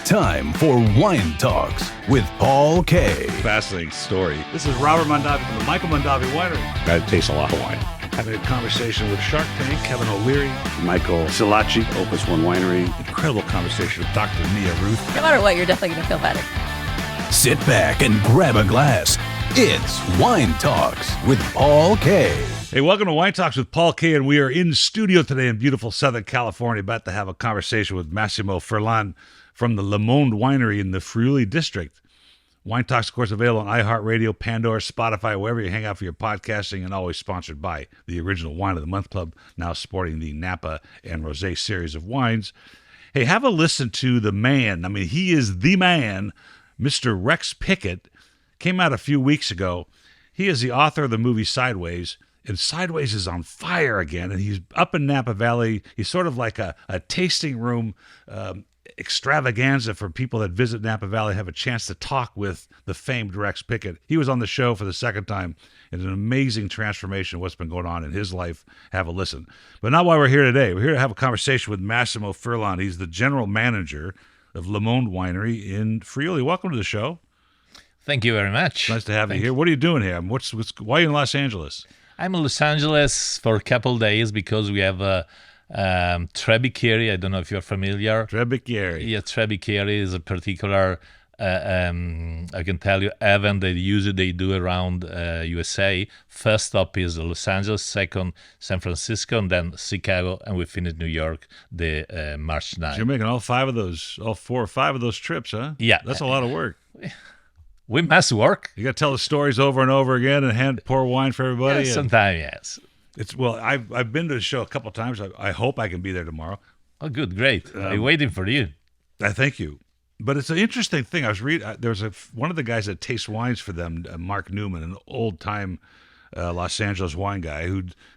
Time for Wine Talks with Paul K. Fascinating story. This is Robert Mondavi from the Michael Mondavi Winery. I taste a lot of wine. Having a conversation with Shark Tank, Kevin O'Leary. Michael Silacci, Opus One Winery. Incredible conversation with Dr. Nia Ruth. No matter what, you're definitely going to feel better. Sit back and grab a glass. It's Wine Talks with Paul K. Hey, welcome to Wine Talks with Paul K. And we are in studio today in beautiful Southern California, about to have a conversation with Massimo Furlan from the Monde Winery in the Friuli district. Wine Talks, of course, available on iHeartRadio, Pandora, Spotify, wherever you hang out for your podcasting, and always sponsored by the Original Wine of the Month Club, now sporting the Napa and Rosé series of wines. Hey, have a listen to the man. I mean, he is the man, Mr. Rex Pickett. Came out a few weeks ago. He is the author of the movie Sideways, and Sideways is on fire again, and he's up in Napa Valley. He's sort of like a tasting room extravaganza for people that visit Napa Valley, have a chance to talk with the famed Rex Pickett. He was on the show for the second time. It's an amazing transformation of what's been going on in his life. Have a listen. But not why we're here today. We're here to have a conversation with Massimo Furlan. He's the general manager of Le Monde Winery in Friuli. Welcome to the show. Thank you very much. Nice to have you here. What are you doing here? Why are you in Los Angeles? I'm in Los Angeles for a couple of days because we have Tre Bicchieri. I don't know if you're familiar. Tre Bicchieri. Yeah, Tre Bicchieri is a particular, I can tell you, event they do around USA. First stop is Los Angeles, second San Francisco, and then Chicago, and we finish New York the March 9th. So you're making all 4 or 5 of those trips, huh? Yeah. That's a lot of work. We must work. You got to tell the stories over and over again and pour wine for everybody. Yeah, sometimes, yes. I've been to the show a couple of times. I hope I can be there tomorrow. Oh, good, great. I'm waiting for you. I thank you. But it's an interesting thing. I was reading. There was one of the guys that tastes wines for them, Mark Newman, an old time Los Angeles wine guy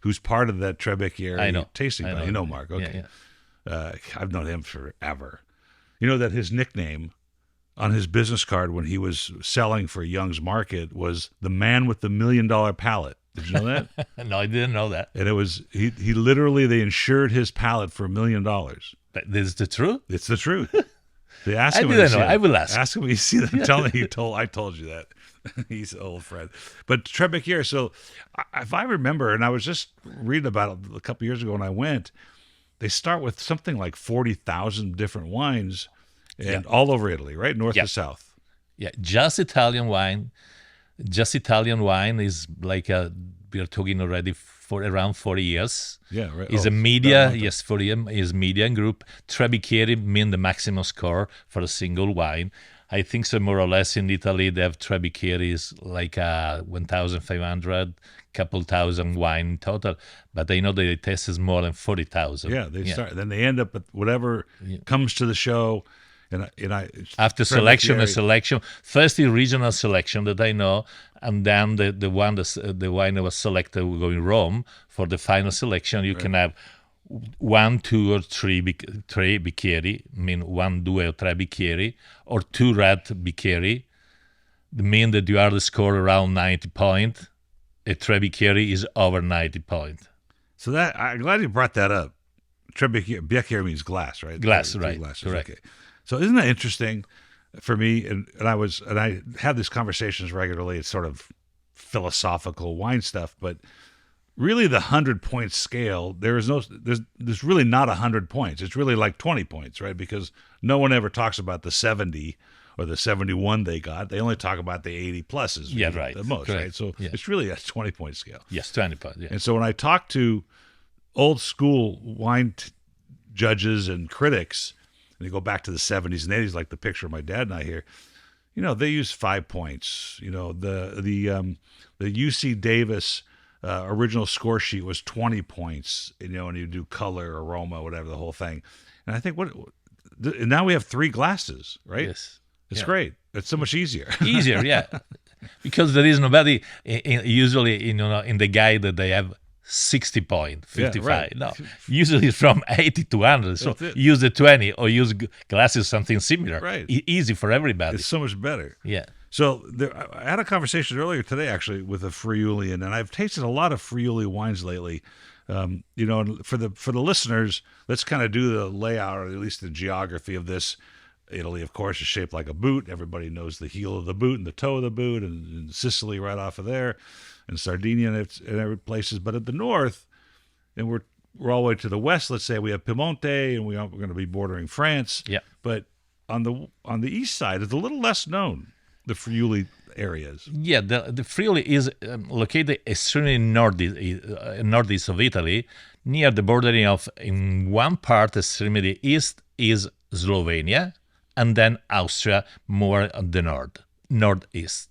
who's part of that Tre Bicchieri tasting. I know. You know Mark, okay? Yeah. I've known him forever. You know that his nickname on his business card when he was selling for Young's Market was the man with the $1 million palate. Did you know that? No, I didn't know that. And it was he literally, they insured his palate for $1 million. But this is the truth? It's the truth. They asked I him. didn't know. I will ask. Ask him when you see them. Tell me I told you that. He's an old friend. But Tre Bicchieri, so if I remember, and I was just reading about it a couple years ago when I went, they start with something like 40,000 different wines and all over Italy, right? North to south. Yeah, just Italian wine. Just Italian wine is like we are talking already for around 40 years. Yeah, right. Is a media, yes, for him is media group. Tre Bicchieri mean the maximum score for a single wine. I think so, more or less in Italy they have Tre Bicchieri is like 1,500, couple thousand wine in total. But I know that it tests more than 40,000. Yeah, they start. Then they end up at whatever comes to the show. And after selection and selection, first the regional selection that I know, and then the wine that was selected will go in Rome for the final selection. You can have 1, 2, or 3 bicchieri, mean 1, 2, or 3 bicchieri, or 2 red bicchieri. That mean that you are the score around 90 point. A 3 bicchieri is over 90 point. So that I'm glad you brought that up. Tre Bicchieri means glass, right? Glass, right? Glasses, correct. Okay. So isn't that interesting for me? And I have these conversations regularly. It's sort of philosophical wine stuff, but really the 100-point scale, there's really not 100 points. It's really like 20 points, right? Because no one ever talks about the 70 or the 71 they got. They only talk about the 80 pluses. Yeah, right. The most, correct. right? So it's really a 20-point scale. Yes, 20 point. Yeah. And so when I talk to old school wine judges and critics, and they go back to the 70s and 80s, like the picture of my dad and I here, they use 5 points. The UC Davis original score sheet was 20 points, and you do color, aroma, whatever, the whole thing. And I think and now we have 3 glasses, right? Yes. It's great. It's so much easier. Easier, yeah. Because there is nobody, usually, in the guide that they have 60 point, 55. Yeah, right. No, usually it's from 80 to 100. So use the 20 or use glasses, something similar. Right. Easy for everybody. It's so much better. Yeah. So I had a conversation earlier today, actually, with a Friulian, and I've tasted a lot of Friuli wines lately. And for the listeners, let's kind of do the layout, or at least the geography of this. Italy, of course, is shaped like a boot. Everybody knows the heel of the boot and the toe of the boot, and Sicily right off of there, and Sardinia and every places. But at the north, and we're all the way to the west. Let's say we have Piemonte, and we're going to be bordering France. Yeah. But on the east side, it's a little less known. The Friuli areas. Yeah, the Friuli is located extremely northeast of Italy, near the bordering of, in one part, extremely east is Slovenia, and then Austria more on the northeast.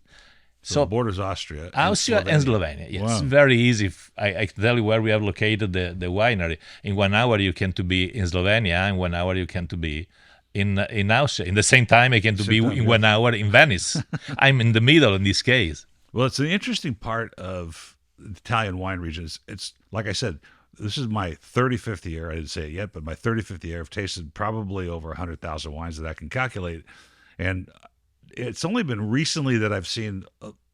So it borders Austria. Austria and Slovenia. Yes, Wow. very easy. I can tell you where we have located the winery. In 1 hour you can to be in Slovenia, in 1 hour you can to be in Austria. In the same time, I can to be in 1 hour in Venice. I'm in the middle in this case. Well, it's an interesting part of the Italian wine region. It's like I said, this is my 35th year. I didn't say it yet, but my 35th year. I've tasted probably over 100,000 wines that I can calculate. And it's only been recently that I've seen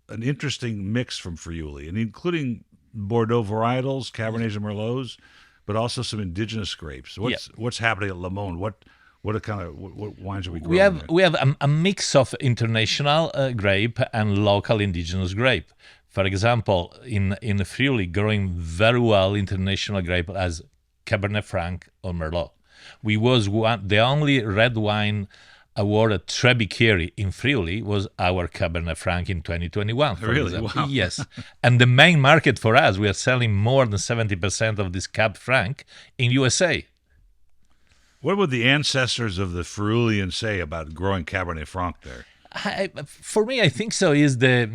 an interesting mix from Friuli, and including Bordeaux varietals, Cabernets and Merlots, but also some indigenous grapes. What's happening at Le Monde? What wines are we growing? We have a mix of international grape and local indigenous grape. For example, in Friuli, growing very well international grape as Cabernet Franc or Merlot. We was the only red wine award at Tre Bicchieri in Friuli was our Cabernet Franc in 2021. For Really? example. Wow. Yes. And the main market for us, we are selling more than 70% of this Cab Franc in USA. What would the ancestors of the Friulian say about growing Cabernet Franc there? For me, I think so. Is the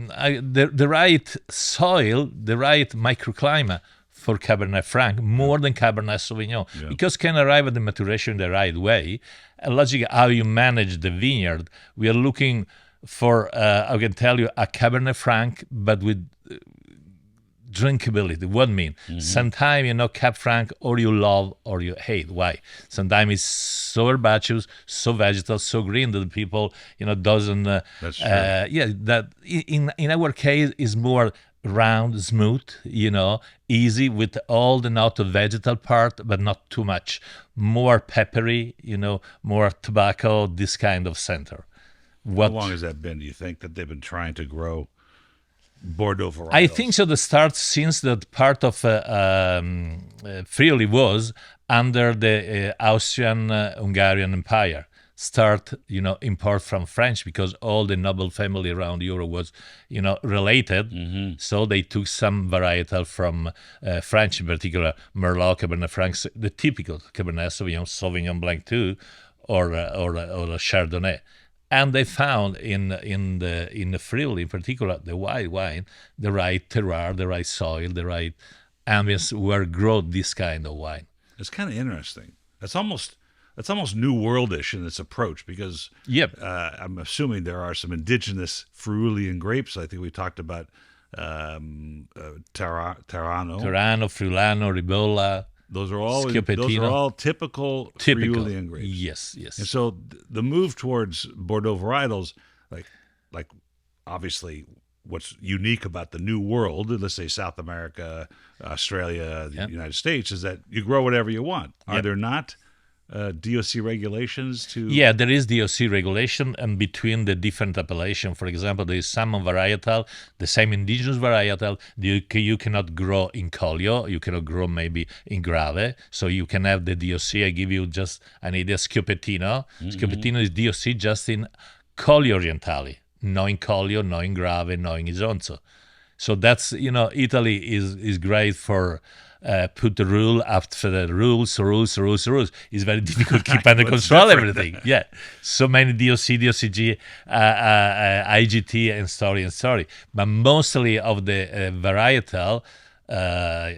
right soil, the right microclimate for Cabernet Franc more than Cabernet Sauvignon, because can arrive at the maturation the right way. And logically, how you manage the vineyard, we are looking for, I can tell you, a Cabernet Franc, but with drinkability. What mean? Sometimes, Cab Franc, or you love or you hate. Why? Sometimes it's so herbaceous, so vegetal, so green that people, doesn't. That's true. That in our case is more round, smooth, easy with all the not vegetal part, but not too much. More peppery, more tobacco, this kind of center. How long has that been? Do you think that they've been trying to grow Bordeaux varietals? I think so. The start since that part of Friuli was under the Austrian-Hungarian Empire. Start, import from French because all the noble family around Europe was, related. So they took some varietal from French, in particular Merlot, Cabernet Franc, the typical Cabernet Sauvignon Blanc too, or a Chardonnay. And they found in the Friuli, in particular, the white wine, the right terroir, the right soil, the right ambience where grow this kind of wine. It's kind of interesting. That's almost New Worldish in its approach because I'm assuming there are some indigenous Friulian grapes. I think we talked about Terrano, Friulano, Ribolla. Those are all typical Friulian grapes. Yes. And so the move towards Bordeaux varietals, like obviously what's unique about the New World, let's say South America, Australia, the United States, is that you grow whatever you want. Are there not DOC regulations to? Yeah, there is DOC regulation, and between the different appellation, for example, there is some varietal, the same indigenous varietal, you cannot grow in Collio, you cannot grow maybe in Grave, so you can have the DOC. I give you just an idea, Schioppettino. Schioppettino is DOC just in Collio Orientali, no in Collio, no in Grave, no in Isonzo. So that's, Italy is great for put the rule after the rules. It's very difficult to keep under control everything. Yeah, so many DOC, DOCG, IGT, and story. But mostly of the varietal,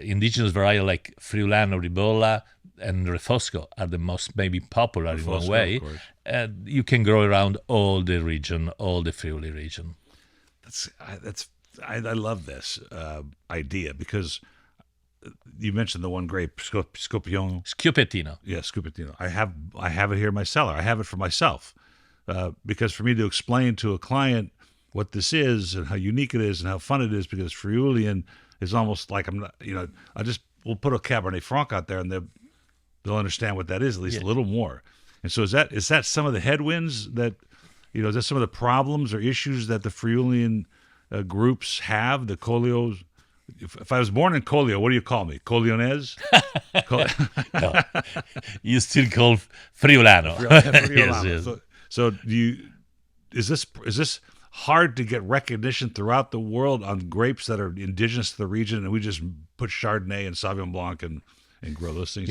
indigenous varietal like Friulano, Ribolla, and Refosco are the most maybe popular in one way. You can grow around all the region, all the Friuli region. I love this idea because you mentioned the one grape, Schioppettino. Yeah, Schioppettino. I have it here in my cellar. I have it for myself because for me to explain to a client what this is and how unique it is and how fun it is, because Friulian is almost like we'll put a Cabernet Franc out there and they'll understand what that is, at least a little more. And so is that some of the headwinds that, is that some of the problems or issues that the Friulian groups have? The Collios. If I was born in Collio, what do you call me? Collionese? No, you still call Friulano. Friulano. Yes. So is this hard to get recognition throughout the world on grapes that are indigenous to the region, and we just put Chardonnay and Sauvignon Blanc and grow those things?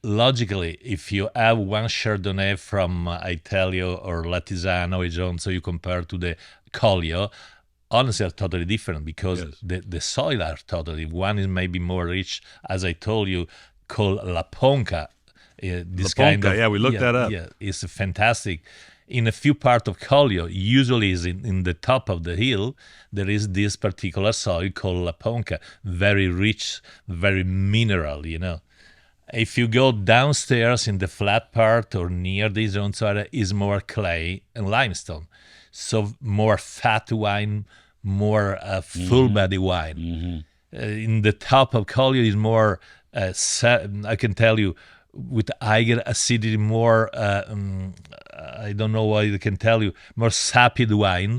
Logically, if you have one Chardonnay from Italia or Latisano region, so you compare to the Collio, honestly, are totally different because the soil are totally. One is maybe more rich, as I told you, called La Ponca. We looked that up. Yeah, it's fantastic. In a few parts of Collio, usually is in the top of the hill, there is this particular soil called La Ponca, very rich, very mineral, If you go downstairs in the flat part or near the zone area, is more clay and limestone. So more fat wine, more full body wine. In the top of Collio is more, I can tell you, with higher acidity, more, I don't know what I can tell you, more sapid wine,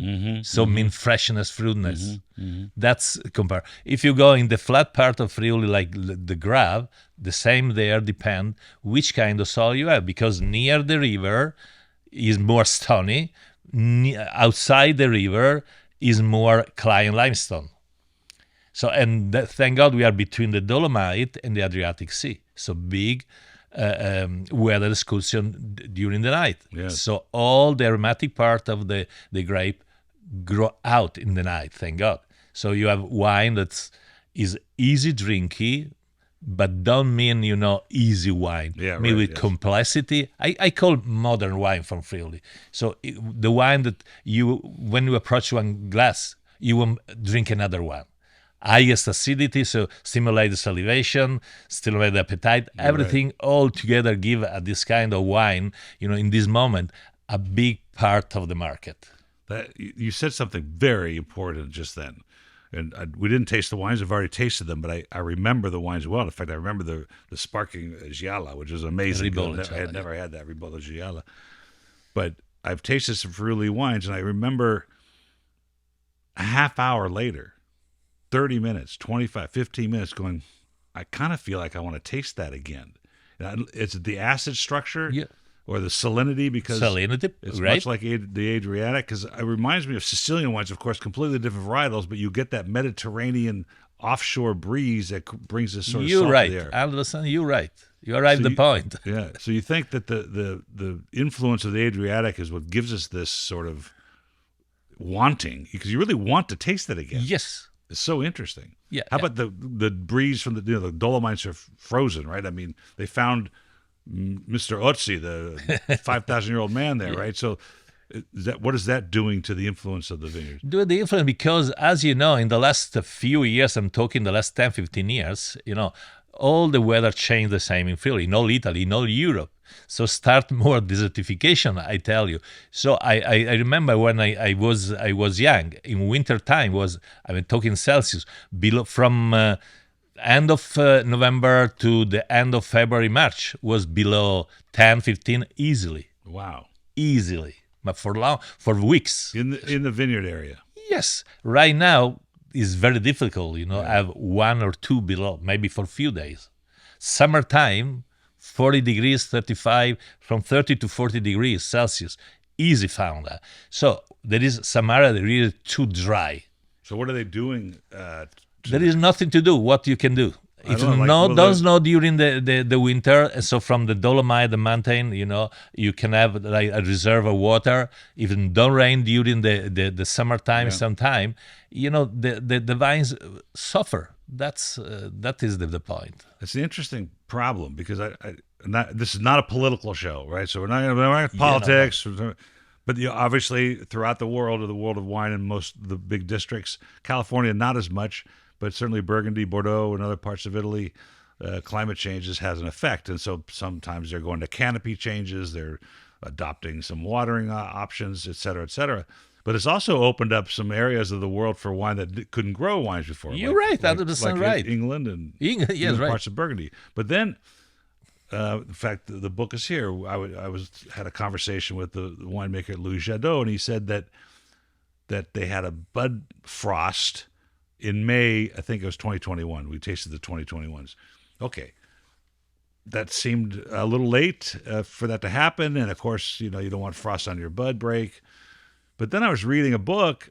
mean freshness, fruitiness. That's compare. If you go in the flat part of Friuli, like the Grave, the same there depend which kind of soil you have, because near the river is more stony, outside the river is more clay and limestone. So, and thank God we are between the Dolomite and the Adriatic Sea. So big weather excursion during the night. Yes. So all the aromatic part of the grape grow out in the night, thank God. So you have wine that is easy drinky, but don't mean, easy wine. Yeah, mean right, with complexity. I call modern wine from Friuli. So the wine that when you approach one glass, you won't drink another one. Highest acidity, so stimulate the salivation, stimulate the appetite, everything all together give this kind of wine, in this moment, a big part of the market. You said something very important just then. And we didn't taste the wines. I've already tasted them, but I remember the wines well. In fact, I remember the sparkling Gialla, which is amazing. I had never had that Ribolla Gialla. But I've tasted some Friuli wines, and I remember a half hour later, 30 minutes, 25, 15 minutes going, I kind of feel like I want to taste that again. It's the acid structure or the salinity, because it's much like the Adriatic, because it reminds me of Sicilian wines, of course, completely different varietals, but you get that Mediterranean offshore breeze that brings this sort of salt there. Anderson, you're right. You arrived at the point. Yeah. So you think that the influence of the Adriatic is what gives us this sort of wanting, because you really want to taste it again. Yes. It's so interesting. Yeah. How about the breeze from the Dolomites are frozen, right? I mean, they found Mr. Ozzi, the 5,000-year-old man there, right? So what is that doing to the influence of the vineyards? Doing the influence because, as you know, in the last few years, I'm talking the last 10, 15 years, all the weather changed the same in Friuli, in all Italy, in all Europe. So start more desertification, I tell you. So I remember when I was young, in winter time talking Celsius, below from end of November to the end of February, March was below 10, 15 easily. Wow. Easily. But for weeks. In the vineyard area. Yes. Right now is very difficult, have 1 or 2 below, maybe for a few days. Summertime, 40 degrees, 35, from 30 to 40 degrees Celsius, easy found that. So there is some area that is too dry. So what are they doing? There is nothing to do. What you can do. If does not during the winter, so from the Dolomite, the mountain, you can have like a reserve of water. If it don't rain during the summertime, sometime, the vines suffer. That is the point. It's an interesting problem, because this is not a political show, right? So we're not politics. But obviously, throughout the world, or the world of wine in most of the big districts, California not as much, but certainly Burgundy, Bordeaux, and other parts of Italy, climate changes has an effect. And so sometimes they're going to canopy changes, they're adopting some watering options, et cetera, et cetera. But it's also opened up some areas of the world for wine that couldn't grow wines before. You're right, 100% right. England and yes, right. parts of Burgundy. But then In fact, the book is here. I had a conversation with the winemaker Louis Jadot, and he said that they had a bud frost in May. I think it was 2021. We tasted the 2021s. Okay, that seemed a little late for that to happen, and of course, you don't want frost on your bud break. But then I was reading a book.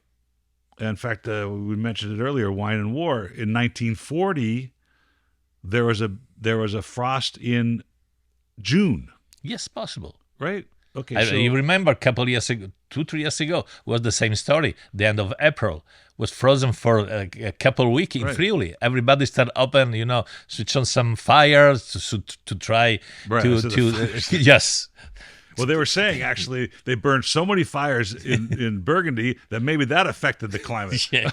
In fact, we mentioned it earlier, Wine and War. In 1940, there was a frost in June. Yes, possible. Right? Okay. You remember a couple of years ago, 2-3 years ago, was the same story. The end of April was frozen for a couple of weeks in Friuli. Everybody started open, switch on some fires to try to yes. Well, they were saying actually they burned so many fires in Burgundy that maybe that affected the climate. Yeah.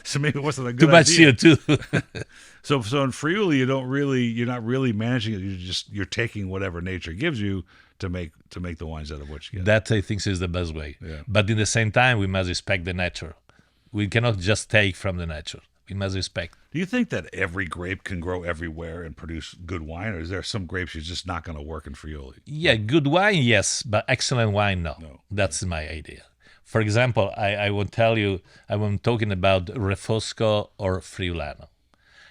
So maybe it wasn't a good Too much idea. CO2. So in Friuli, you're not really managing it. You're taking whatever nature gives you to make the wines out of what you get. That I think is the best way. Yeah. But in the same time, we must respect the nature. We cannot just take from the nature. We must respect. Do you think that every grape can grow everywhere and produce good wine, or is there some grapes you're just not going to work in Friuli? Yeah, good wine, yes, but excellent wine, no. That's my idea. For example, I will tell you, I'm talking about Refosco or Friulano.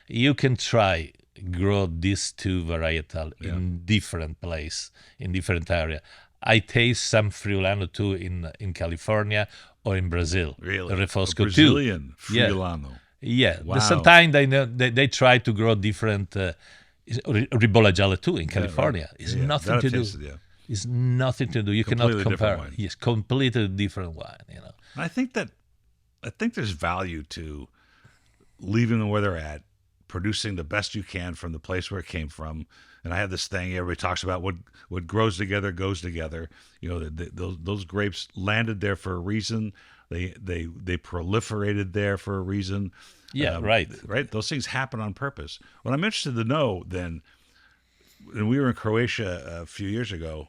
You can try grow these two varietal in different place, in different area. I taste some Friulano too in California or in Brazil. Really? Refosco Brazilian too. Friulano. Yeah. Wow. Sometimes they try to grow different Ribolla Gialla too in California. It's nothing to do. It's nothing to do. You Completely cannot compare. different wine. Yes, completely different wine. I think there's value to leaving them where they're at, producing the best you can from the place where it came from. And I have this thing everybody talks about: what grows together goes together. Those grapes landed there for a reason. They proliferated there for a reason. Yeah, right. Those things happen on purpose. What I'm interested to know then, and we were in Croatia a few years ago,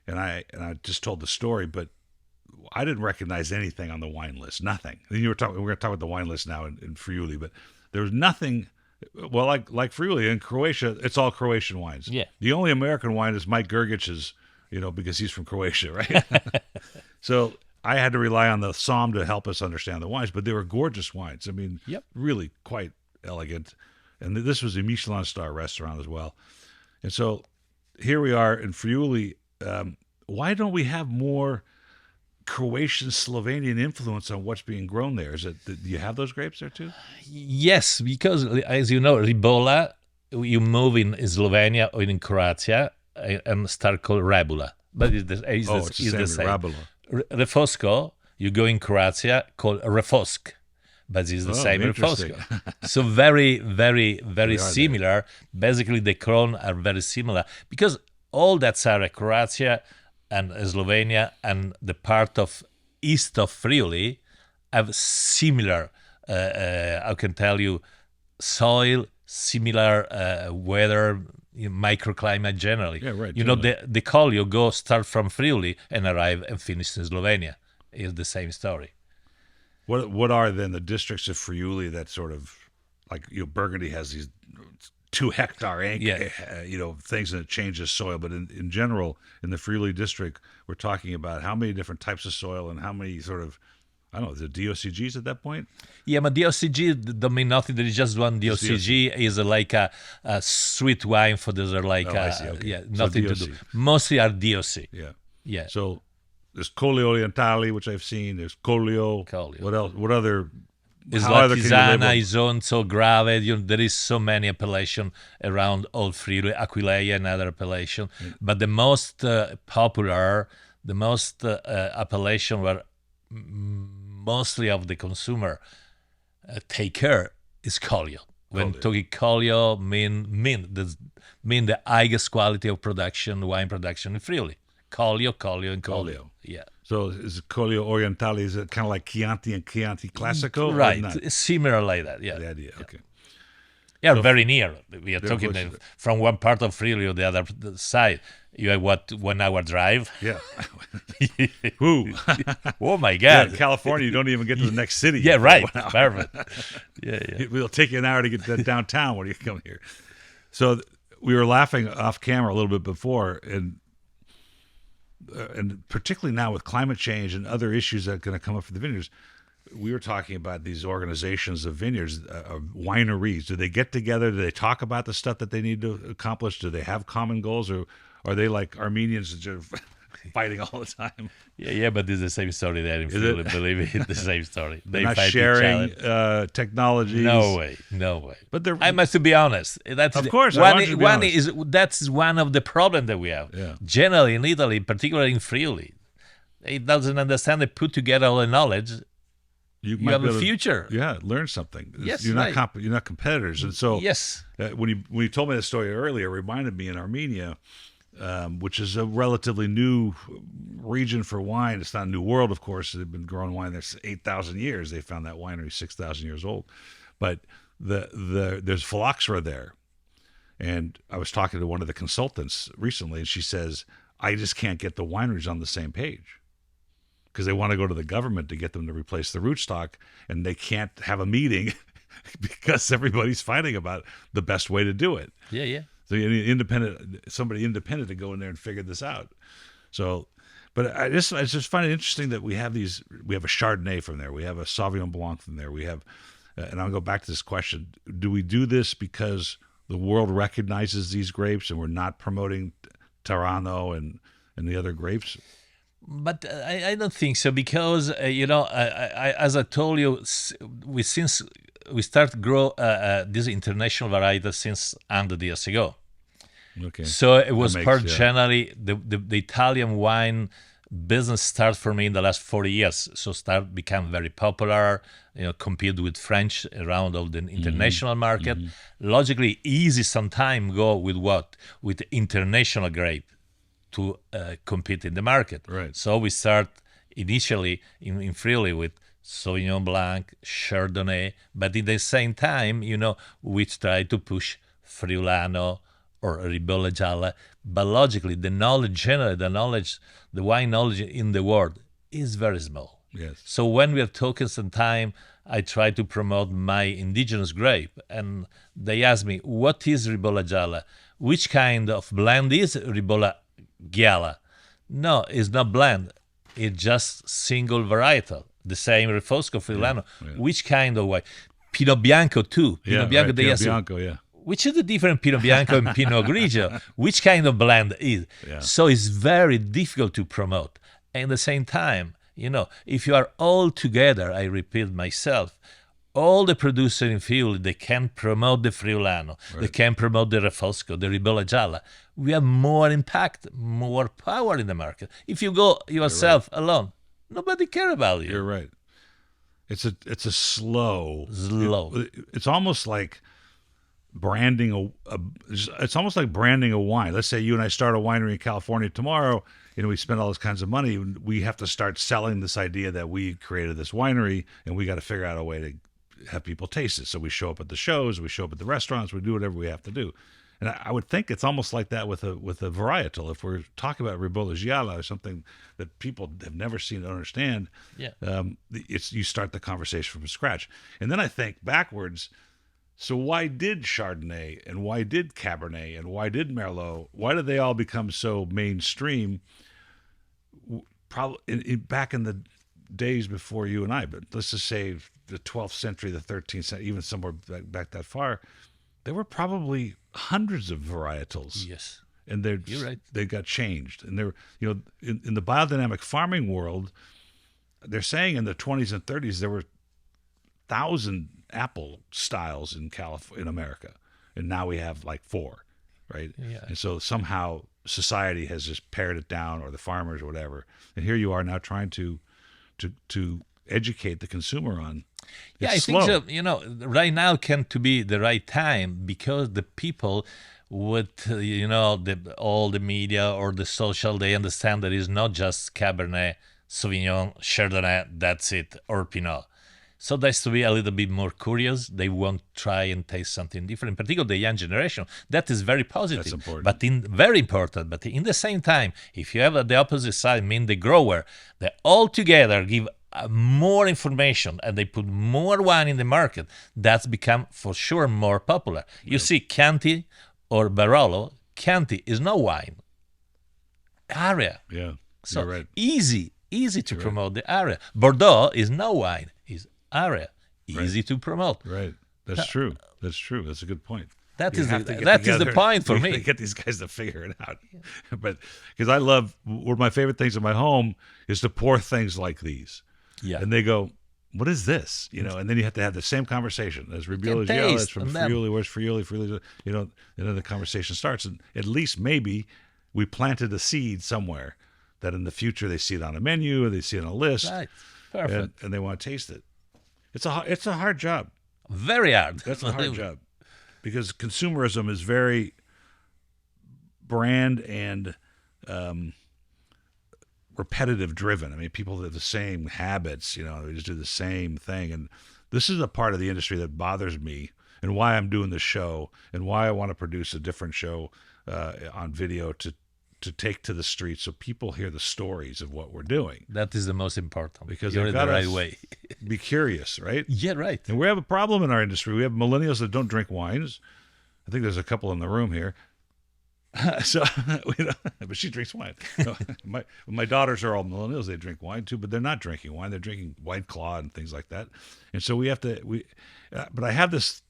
and I just told the story, but I didn't recognize anything on the wine list. Nothing. And we're going to talk about the wine list now in Friuli, but there was nothing. Well, like Friuli in Croatia, it's all Croatian wines. Yeah. The only American wine is Mike Gergich's, because he's from Croatia, right? So I had to rely on the Somm to help us understand the wines, but they were gorgeous wines. I mean, really quite elegant. And this was a Michelin star restaurant as well. And so here we are in Friuli. Why don't we have more Croatian, Slovenian influence on what's being grown there? Do you have those grapes there too? Yes, because as you know, Ribolla, you move in Slovenia or in Croatia and start called Rabula. But it's the same. Rabula. Refosco, you go in Croatia called Refosk, but it's the same Refosco. So very, very, very similar. Basically, the clone are very similar because all that area, Croatia and Slovenia and the part of east of Friuli have similar, I can tell you, soil, similar weather, microclimate generally. Yeah, right. The Collio start from Friuli and arrive and finish in Slovenia. It's the same story. What are then the districts of Friuli that sort of, like, Burgundy has these 2 hectare things, and it changes soil. But in general, in the Friuli district, we're talking about how many different types of soil and how many sort of, I don't know, is it DOCGs at that point? Yeah, but DOCG don't mean nothing. There is just one DOCG. Is like a sweet wine for dessert, I see, okay. nothing to do. Mostly are DOC. Yeah. So there's Collio Orientali, which I've seen. There's Collio. What else? What other? It's like Tisana, Isonzo, Grave. There is so many appellation around Old Friuli, Aquileia, and other appellation. But the most popular, the most appellation where mostly of the consumer take care is Collio. When talking Collio, mean the highest quality of production, wine production in Friuli. Collio, and Collio. Yeah. So is Collio Orientale, is it kind of like Chianti and Chianti Classico? Right. Similar like that, yeah. The idea, okay. Yeah, so very near. We are talking from one part of Friuli to the other side. You have 1 hour drive? Yeah. Ooh. Oh, my God. Yeah, in California, you don't even get to the next city. Yeah, right. Perfect. Yeah. It'll take you an hour to get to downtown when you come here. So we were laughing off camera a little bit before, and particularly now with climate change and other issues that are going to come up for the vineyards, we were talking about these organizations of vineyards, wineries. Do they get together? Do they talk about the stuff that they need to accomplish? Do they have common goals, or are they like Armenians that are fighting all the time? Yeah, but it's the same story there in Friuli. Believe me, it's the same story. They not fight sharing each other. technologies. No way. But they're, I must be honest. That's of course, that's one of the problems that we have. Yeah. Generally in Italy, particularly in Friuli, it doesn't understand. They put together all the knowledge. You have a future. Learn something. Yes, you're right. You're not competitors, and so yes. When you told me that story earlier, it reminded me in Armenia, which is a relatively new region for wine. It's not a new world, of course. They've been growing wine there 8,000 years. They found that winery 6,000 years old, but there's phylloxera there, and I was talking to one of the consultants recently, and she says, I just can't get the wineries on the same page, because they want to go to the government to get them to replace the rootstock, and they can't have a meeting because everybody's fighting about the best way to do it. Yeah. So somebody independent to go in there and figure this out. So, but I just find it interesting that we have a Chardonnay from there, we have a Sauvignon Blanc from there, we have, and I'll go back to this question: do we do this because the world recognizes these grapes and we're not promoting Tarano and the other grapes? But I don't think so, because I as I told you, since we start grow this international variety since 100 years ago. Okay. So it was generally the Italian wine business started for me in the last 40 years. So become very popular, compete with French around all the international market. Logically easy sometime go with what? With international grape to compete in the market. Right. So we start initially in Friuli with Sauvignon Blanc, Chardonnay, but at the same time, we try to push Friulano or Ribolla Gialla. But logically, the wine knowledge in the world is very small. Yes. So when we are talking sometime, I try to promote my indigenous grape, and they ask me, what is Ribolla Gialla? Which kind of blend is Ribolla Gialla? No, it's not blend. It's just single varietal. The same Refosco Friulano. Yeah. Which kind of wine? Pinot Bianco too. Pinot Bianco. Right. Pinot Bianco, yeah. Which is the difference Pinot Bianco and Pinot Grigio? Which kind of blend is? Yeah. So it's very difficult to promote. And at the same time, if you are all together, I repeat myself, all the producers in Friuli, they can promote the Friulano, right. They can promote the Refosco, the Ribolla Gialla. We have more impact, more power in the market. If you go yourself alone, nobody cares about you. You're right. It's a slow. It's almost like branding it's almost like branding a wine. Let's say you and I start a winery in California tomorrow, we spend all this kinds of money. We have to start selling this idea that we created this winery, and we got to figure out a way to have people taste it. So we show up at the shows, we show up at the restaurants, we do whatever we have to do. And I would think it's almost like that with a varietal. If we're talking about Ribolla Gialla or something that people have never seen or understand, you start the conversation from scratch. And then I think backwards. So why did Chardonnay and why did Cabernet and why did Merlot? Why did they all become so mainstream? Probably back in the days before you and I, but let's just say the 12th century, the 13th century, even somewhere back that far, there were probably hundreds of varietals. Yes. And you're right. They got changed. And they're, in the biodynamic farming world, they're saying in the 20s and 30s, there were 1,000 apple styles in America. And now we have like 4, right? Yeah. And so somehow society has just pared it down, or the farmers or whatever. And here you are now trying to educate the consumer on. I think so. Right now can to be the right time, because the people with all the media or the social, they understand that it's not just Cabernet, Sauvignon, Chardonnay, that's it, or Pinot. So that's to be a little bit more curious. They won't try and taste something different, particularly the young generation. That is very positive. That's important. Very important. But in the same time, if you have the opposite side, the grower, they all together give more information and they put more wine in the market, that's become for sure more popular. You see Chianti or Barolo, Chianti is no wine. Area. Yeah, So you're right. easy to promote the area. Bordeaux is no wine, is area. Easy to promote. Right. That's true. That's true. That's a good point. That You is have the, to get that is together the point for and me. Get these guys to figure it out. But because I love, one of my favorite things in my home is to pour things like these. Yeah. And they go, what is this? You know, and then you have to have the same conversation. As Rebiola, Yeah, yeah, taste, that's from and then- Friuli, where's Friuli? Friuli, you know, and then the conversation starts. And at least maybe we planted a seed somewhere that in the future they see it on a menu or they see it on a list Right. Perfect. and they want to taste it. It's a hard job. Very hard. That's a hard job because consumerism is very brand and repetitive driven. I mean, people have the same habits, you know, they just do the same thing. And this is a part of the industry that bothers me and why I'm doing this show and why I want to produce a different show on video to take to the streets so people hear the stories of what we're doing. That is the most important. Because you're they've in the got right us way. be curious, right? Yeah, right. And we have a problem in our industry. We have millennials that don't drink wines. I think there's a couple in the room here. So, but she drinks wine. No, my daughters are all millennials. They drink wine too, but they're not drinking wine. They're drinking White Claw and things like that. And so we have to. But I have this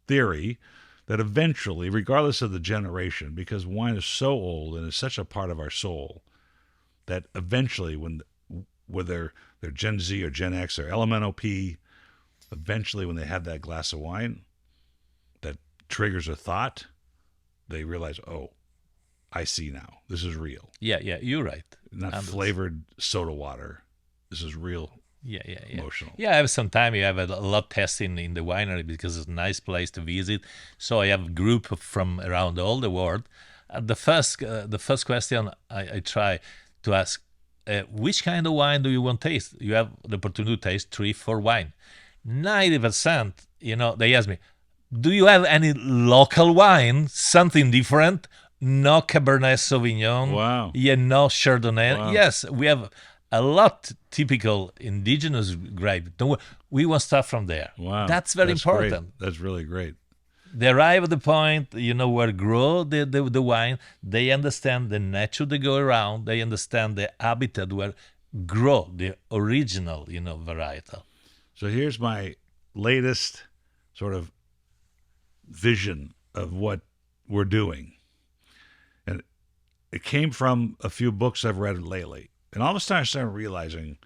theory that eventually, regardless of the generation, because wine is so old and is such a part of our soul, that eventually, whether they're Gen Z or Gen X or LMNOP, eventually when they have that glass of wine that triggers a thought, they realize, oh, I see now. This is real. Yeah, you're right. Not flavored soda water. This is real. Yeah. Emotional. Yeah, I have some time. You have a lot testing in the winery because it's a nice place to visit. So I have a group from around all the world. The first question I try to ask, which kind of wine do you want to taste? You have the opportunity to taste 3-4 wine. 90%, they ask me, do you have any local wine, something different? No Cabernet Sauvignon. Wow. Yeah, no Chardonnay. Wow. Yes, we have a lot typical indigenous grape. We want stuff from there. Wow. That's very important. Great. That's really great. They arrive at the point, where grow the wine. They understand the nature they go around. They understand the habitat where grow the original, varietal. So here's my latest sort of vision of what we're doing. And it came from a few books I've read lately. And all of a sudden I started realizing,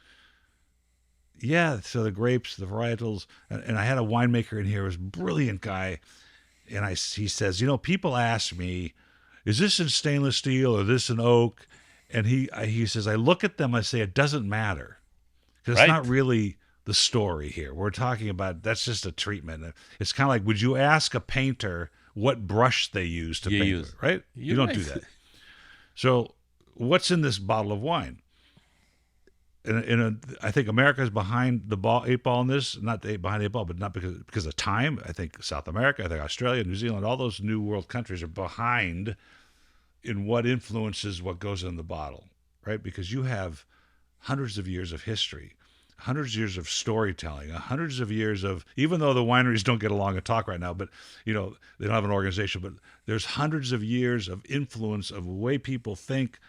so the grapes, the varietals, and I had a winemaker in here, was a brilliant guy. And he says, people ask me, is this in stainless steel or this in oak? And he says, I look at them, I say, it doesn't matter. Because it's not really the story here. We're talking about, that's just a treatment. It's kind of like, would you ask a painter what brush they use to paint it, right? You don't do that. So what's in this bottle of wine? I think America is behind the eight ball in this, not behind the 8 ball, but not because of time. I think South America, I think Australia, New Zealand, all those new world countries are behind in what influences what goes in the bottle, right? Because you have hundreds of years of history, hundreds of years of storytelling, hundreds of years of, even though the wineries don't get along and talk right now, but they don't have an organization, but there's hundreds of years of influence of the way people think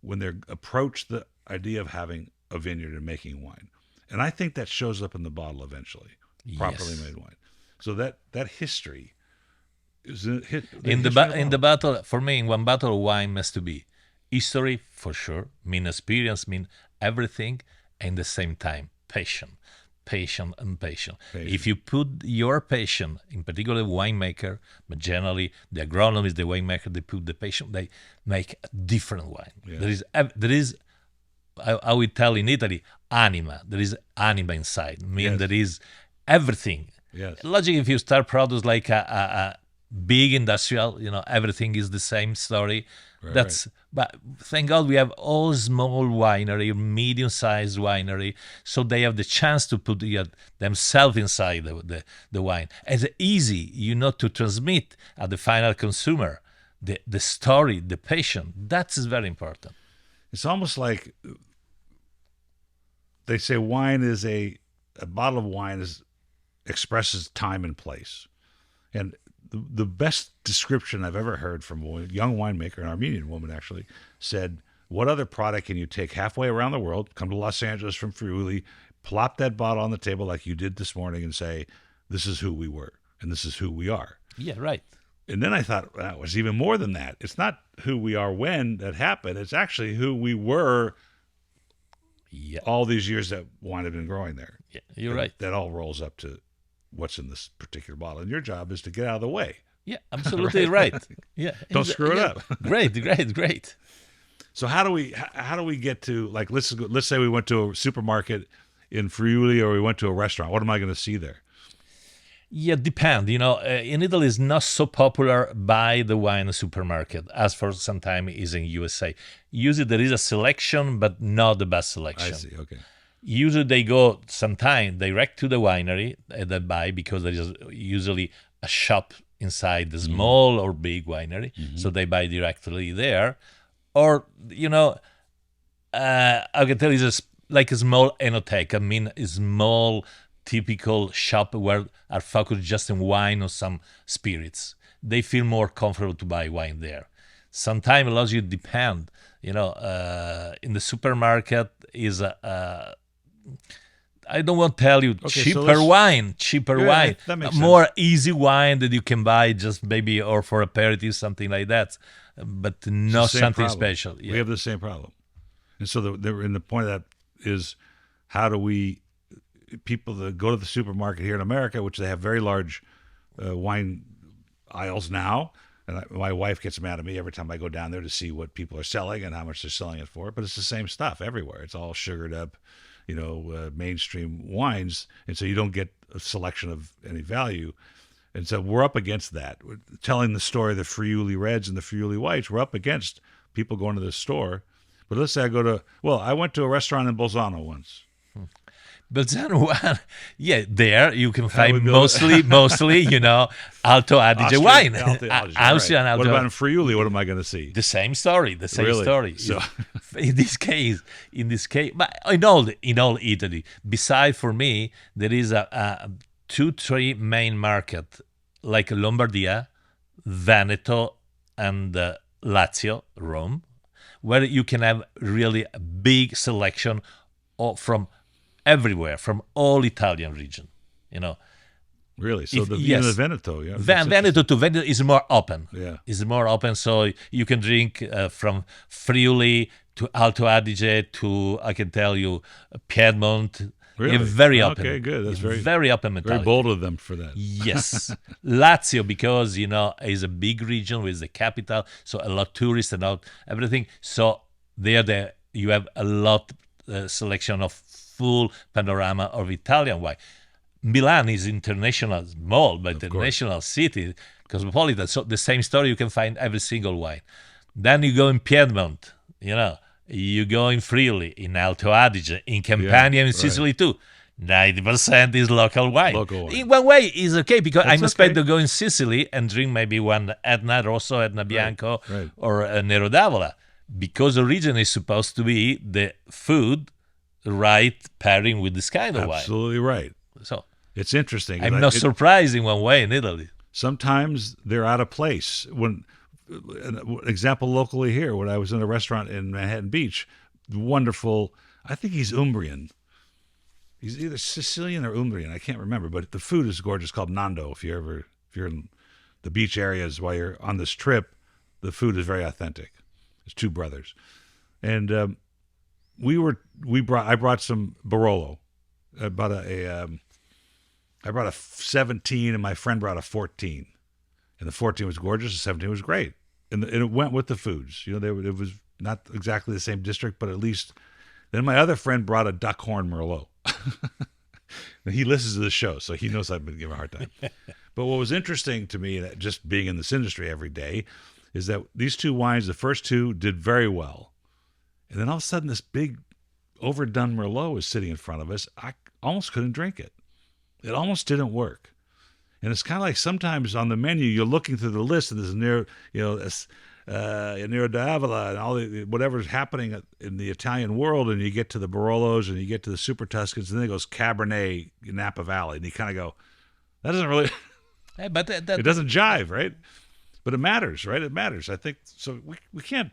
when they approach the idea of having a vineyard and making wine. And I think that shows up in the bottle eventually, properly made wine. So that history is in the bottle. For me, in one bottle of wine must to be history for sure, mean experience, mean everything, and at the same time patient. If you put your patient, in particular the winemaker, but generally the agronomist, the winemaker, they put the patient, they make a different wine. Yeah. There is I would tell in Italy, anima. There is anima inside. There is everything. Yes. Logic, if you start produce like a big industrial, everything is the same story. Right. But thank God we have all small winery, medium-sized winery, so they have the chance to put themselves inside the wine. And it's easy, to transmit at the final consumer the story, the patient. That is very important. It's almost like they say wine is a bottle of wine expresses time and place. And the best description I've ever heard from a young winemaker, an Armenian woman actually, said, what other product can you take halfway around the world, come to Los Angeles from Friuli, plop that bottle on the table like you did this morning and say, this is who we were and this is who we are. Yeah, right. And then I thought, well, it was even more than that. It's not who we are when that happened. It's actually who we were all these years that wine had been growing there. Yeah, you're right. That all rolls up to what's in this particular bottle. And your job is to get out of the way. Yeah, absolutely right. Yeah. Don't screw it up. Great. So how do we get to, like, let's say we went to a supermarket in Friuli or we went to a restaurant. What am I going to see there? Yeah, depend. In Italy, it's not so popular buy the wine supermarket as for some time is in USA. Usually there is a selection, but not the best selection. I see. Okay. Usually they go sometime direct to the winery they buy because there is usually a shop inside the small or big winery, so they buy directly there. Or I can tell you, it's like a small enoteca. I mean, a small typical shop where are focused just in wine or some spirits. They feel more comfortable to buy wine there. Sometimes allows you to depend. In the supermarket is I don't want to tell you cheaper wine, that makes more sense. easy wine that you can buy just maybe or for aperitif, something like that, but not something problem. special. Yeah. We have the same problem. And so the point of that is, how do we, people that go to the supermarket here in America, which they have very large wine aisles now, and my wife gets mad at me every time I go down there to see what people are selling and how much they're selling it for, but it's the same stuff everywhere. It's all sugared up, mainstream wines, and so you don't get a selection of any value. And so we're up against that. We're telling the story of the Friuli Reds and the Friuli Whites, we're up against people going to the store. But let's say I went to a restaurant in Bolzano once. Bolzano, there you can find mostly, Alto Adige wine. Austrian Alto. What about in Friuli? What am I going to see? The same story. Really? So, in this case, but in all Italy, besides for me, there is a 2-3 main market like Lombardia, Veneto, and Lazio, Rome, where you can have really a big selection from everywhere, from all Italian region, Really? So even the Veneto, yeah. Veneto to Veneto is more open. Yeah. It's more open, so you can drink from Friuli to Alto Adige to, I can tell you, Piedmont. Really? Very open. Okay, good. That's very open mentality. Very bold of them for that. Yes. Lazio, because, is a big region with the capital, so a lot of tourists and everything. So there you have a lot selection of full panorama of Italian wine. Milan is international, small, but international city, cosmopolitan. So the same story, you can find every single wine. Then you go in Piedmont, you go in Friuli, in Alto Adige, in Campania, in Sicily too. 90% is local wine. In one way, it's okay because I'm expected to go in Sicily and drink maybe one Etna Rosso, Etna Bianco, or a Nero d'Avola, because the region is supposed to be the food right pairing with this kind of wine. Absolutely right. So it's interesting. I'm not surprised in one way in Italy. Sometimes they're out of place. An example locally here, when I was in a restaurant in Manhattan Beach, wonderful, I think he's Umbrian. He's either Sicilian or Umbrian, I can't remember, but the food is gorgeous, called Nando. If you're in the beach areas while you're on this trip, the food is very authentic. It's two brothers. And I brought some Barolo. I brought a 17 and my friend brought a 14. And the 14 was gorgeous, the 17 was great. And it went with the foods. It was not exactly the same district, but at least. Then my other friend brought a Duckhorn Merlot. He listens to the show, so he knows I've been giving him a hard time. But what was interesting to me, just being in this industry every day, is that these two wines, the first two, did very well. And then all of a sudden, this big, overdone Merlot was sitting in front of us. I almost couldn't drink it. It almost didn't work. And it's kind of like sometimes on the menu, you're looking through the list, and there's Nero d'Avola and all whatever's happening in the Italian world, and you get to the Barolos and you get to the Super Tuscans, and then it goes Cabernet Napa Valley, and you kind of go, that doesn't really But It doesn't jive, right? But it matters, right? It matters. I think so. We can't.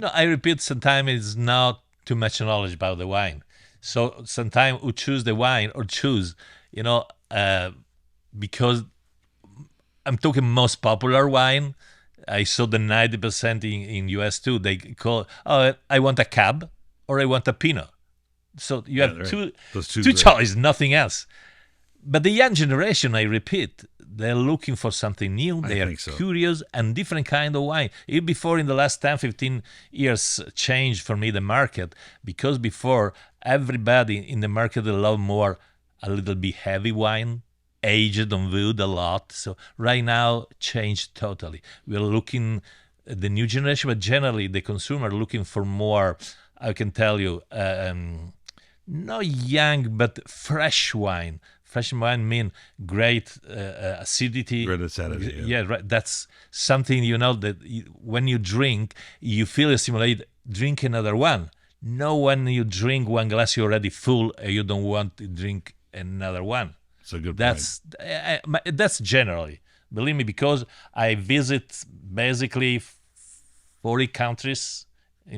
I repeat, sometimes it's not too much knowledge about the wine. So sometimes we choose the wine or choose, because I'm talking most popular wine. I saw the 90% in US too. They call, I want a Cab or I want a Pinot. So you have right. two choices, nothing else. But the young generation, I repeat, they're looking for something new. They are curious and different kind of wine. Even before, in the last 10, 15 years, changed for me the market. Because before, everybody in the market they love more a little bit heavy wine, aged on wood a lot. So right now, changed totally. We're looking at the new generation, but generally the consumer looking for more, I can tell you, not young, but fresh wine. Fresh wine mean great acidity. Great acidity. Yeah, right. That's something, that when you drink, you feel stimulated, drink another one. No, when you drink one glass, you're already full, you don't want to drink another one. That's a good point. That's generally, believe me, because I visit basically 40 countries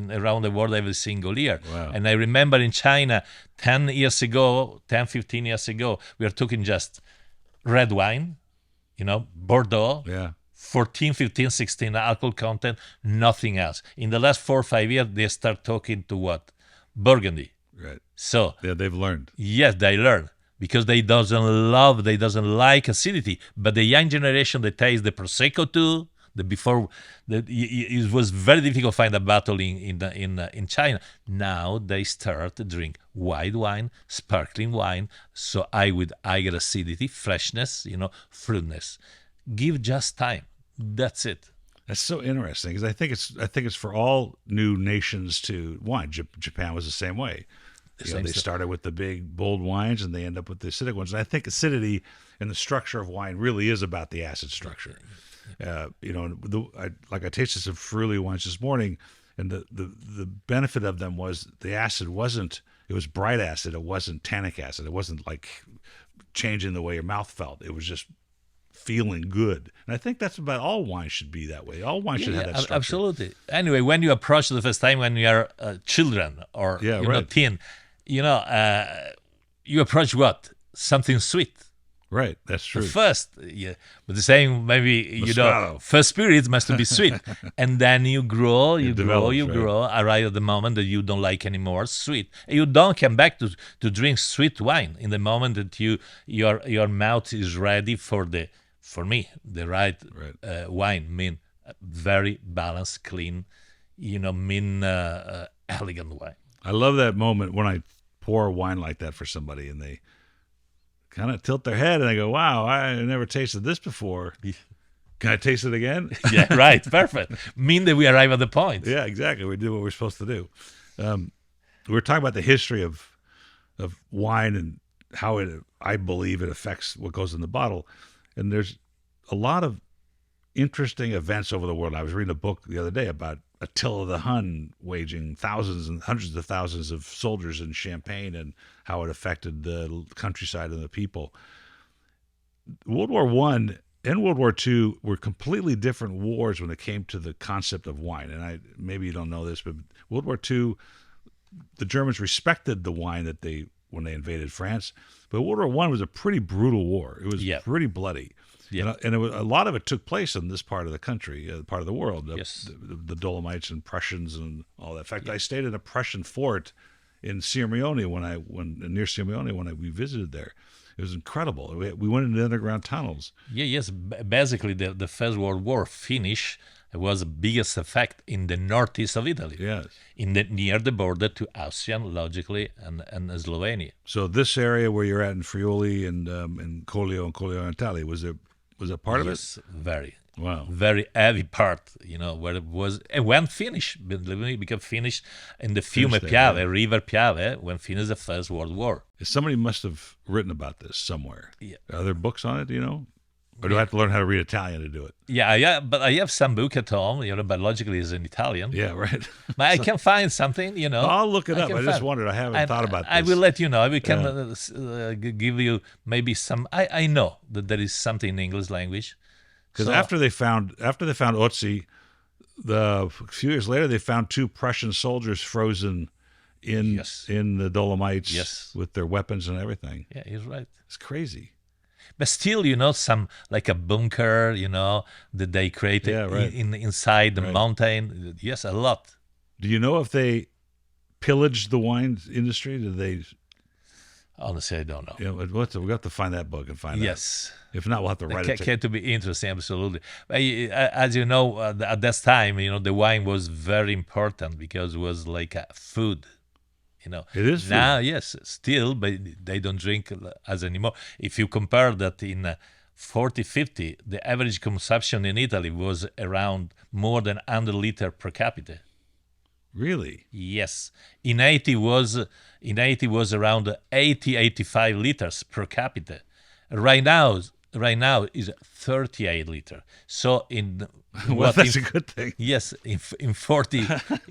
around the world every single year. Wow. And I remember in China 15 years ago, we were talking just red wine, Bordeaux, 14, 15, 16 alcohol content, nothing else. In the last 4 or 5 years, they start talking to what? Burgundy. Right. So they've learned. Yes, they learn. Because they doesn't like acidity. But the young generation, they taste the Prosecco too. It was very difficult to find a bottle in China. Now they start to drink white wine, sparkling wine. So I get acidity, freshness, fruitness. Give just time. That's it. That's so interesting because I think it's for all new nations to wine. Japan was the same way. They started with the big, bold wines, and they end up with the acidic ones. And I think acidity and the structure of wine really is about the acid structure. I tasted some Friuli wines this morning, and the benefit of them was the acid it was bright acid. It wasn't tannic acid. It wasn't like changing the way your mouth felt. It was just feeling good. And I think that's about all wine should be that way. All wine should have that structure. Absolutely. Anyway, when you approach the first time when you are children or teen, you approach what? Something sweet. Right, that's true. First, but the same maybe first spirit must be sweet, and then you grow, arrive at the moment that you don't like anymore sweet. You don't come back to drink sweet wine in the moment that your mouth is ready for the right. Wine. Mean very balanced, clean, elegant wine. I love that moment when I pour wine like that for somebody and they kind of tilt their head and I go, wow, I never tasted this before. Can I taste it again? Yeah, right. Perfect. Mean that we arrive at the point. Yeah, exactly. We do what we're supposed to do. We were talking about the history of wine and how I believe it affects what goes in the bottle. And there's a lot of interesting events over the world. I was reading a book the other day about Attila the Hun waging thousands and hundreds of thousands of soldiers in Champagne and how it affected the countryside and the people. World War I and World War II were completely different wars when it came to the concept of wine. And maybe you don't know this, but World War II, the Germans respected the wine when they invaded France. But World War I was a pretty brutal war. It was pretty bloody. Yeah. And a lot of it took place in this part of the country, part of the world, the Dolomites and Prussians and all that. In fact, I stayed in a Prussian fort in Sirmione near Sirmione when we visited there. It was incredible. We went into underground tunnels. Yes. Basically, the First World War finish was the biggest effect in the northeast of Italy. Yes. Near the border to Austria, logically, and Slovenia. So this area where you're at in Friuli and Collio and Collio Orientale, was a part of it? Yes, very. Wow. Very heavy part, where it was. And when finished, believe me, became finished in the Fiume Piave, River Piave, when finished the First World War. Somebody must have written about this somewhere. Yeah. Are there books on it, do you know? Or do I have to learn how to read Italian to do it? Yeah, but I have some book at home, but logically it's in Italian. Yeah, right. But I can find something, I'll look it up. I just find- wondered. I haven't thought about this. I will let you know. We can give you maybe some. I know that there is something in English language. Because after they found Otzi, a few years later they found 2 Prussian soldiers frozen in the Dolomites with their weapons and everything. Yeah, he's right. It's crazy. But still, some like a bunker, that they created inside the mountain. Yes, a lot. Do you know if they pillaged the wine industry? Did they? Honestly, I don't know. Yeah, we'll have to find that book and find out. Yes. If not, we'll have to write it. It to be interesting, absolutely. But, as you know, at that time, the wine was very important because it was like a food. It is food. Now, yes, still, but they don't drink as anymore. If you compare that in 40, 50, the average consumption in Italy was around more than 100 liters per capita. Really? Yes. In 80 was around 85 liters per capita. Right now is 38 liters. So well, that's a good thing. Yes, in 40,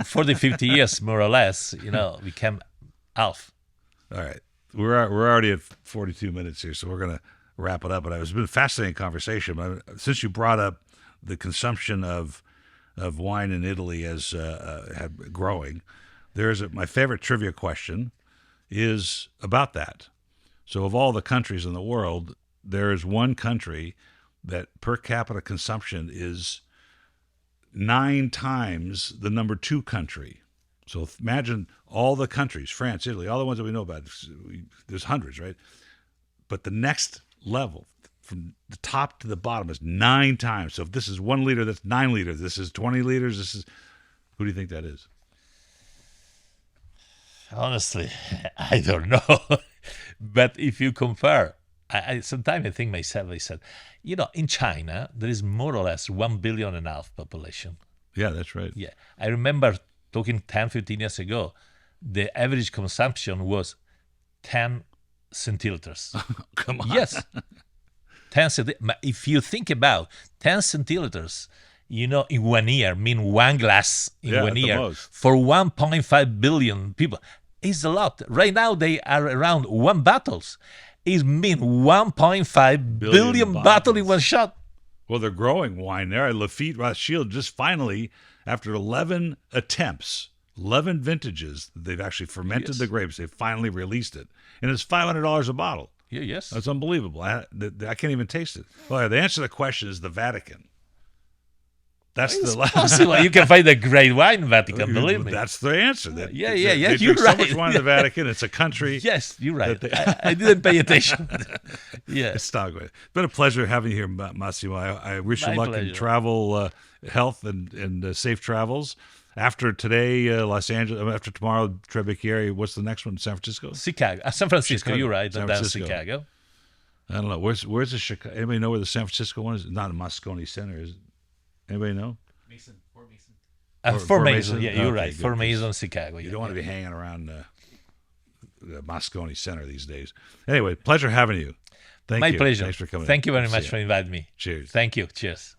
50 years, more or less, we came half. All right. We're already at 42 minutes here, so we're going to wrap it up. But it's been a fascinating conversation. But since you brought up the consumption of wine in Italy as growing, my favorite trivia question is about that. So of all the countries in the world, there is one country that per capita consumption is 9 times the number 2 country. So imagine all the countries, France, Italy, all the ones that we know about. There's hundreds, right? But the next level, from the top to the bottom, is 9 times. So if this is 1 liter, that's 9 liters. This is 20 liters. Who do you think that is? Honestly, I don't know. But if you compare, sometimes I think myself, I said, in China, there is more or less 1.5 billion population. Yeah, that's right. Yeah. I remember talking 10, 15 years ago, the average consumption was 10 centiliters. Come on. Yes. 10 centiliters. If you think about 10 centiliters, in 1 year, one glass in 1 year, for 1.5 billion people, is a lot. Right now, they are around 1 bottles. It means 1.5 billion bottles in one shot. Well, they're growing wine there. Lafite Rothschild just finally, after 11 attempts, 11 vintages, they've actually fermented the grapes. They finally released it. And it's $500 a bottle. Yeah, yes. That's unbelievable. I can't even taste it. Well, the answer to the question is the Vatican. It's possible. You can find a great wine in Vatican, believe me. That's the answer. Yeah, they you're drink right. so much wine in the Vatican. It's a country. Yes, you're right. I didn't pay attention. Yeah. It's not good. It's been a pleasure having you here, Massimo. I wish you luck in travel, health, and safe travels. After today, Los Angeles. After tomorrow, Tre Bicchieri. What's the next one? San Francisco? San Francisco. You're right. San Francisco. Chicago. I don't know. Where's the Chicago? Anybody know where the San Francisco one is? Not in Moscone Center, is it? Anybody know? Fort Mason. Mason. Yeah, you're right. Fort Mason, Chicago. You don't want to be hanging around the Moscone Center these days. Anyway, pleasure having you. Thank you. My pleasure. Thanks for coming. Thank you very much for inviting me. Cheers. Thank you. Cheers.